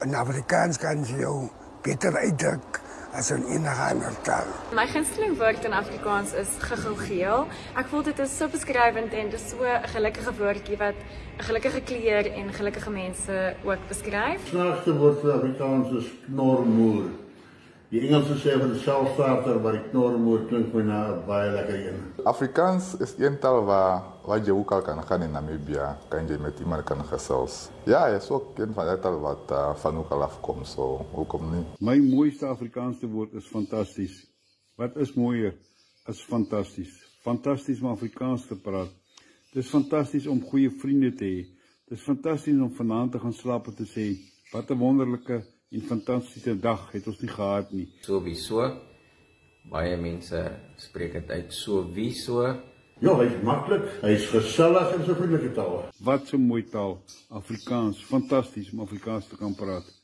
In Afrikaans kan jy jou beter uitdruk as in enige ander taal. My gunsteling woord in Afrikaans is gegilgeel. Ek voel dit is so beskrywend en dit is so 'n gelukkige woordjie wat 'n gelukkige kleur en gelukkige mense ook beskryf. Die snaakste woord vir Afrikaans is knormoer. Die Engelse sê van die selfstarter, maar die knormoer klink my na 'n baie lekker een. Afrikaans is een taal waar je ook al kan gaan in Namibia, kan je met iemand kan gesels. Ja, het is ook een van die taal wat van ook al afkomt, so hoekom niet? My mooiste Afrikaanse woord is fantastisch. Wat is mooier as fantastisch? Fantastisch om Afrikaans te praat. Het is fantastisch om goeie vriende te hê. Het is fantastisch om vanaand te gaan slaap en te sê, wat 'n wonderlike en fantastiese dag het ons nie gehad nie. Sowieso. Baie mense spreek dit uit sowieso. Ja, hy is maklik, hy is gesellig en so vriendelike taal. Wat 'n mooi taal, Afrikaans, fantasties om Afrikaans te kan praat.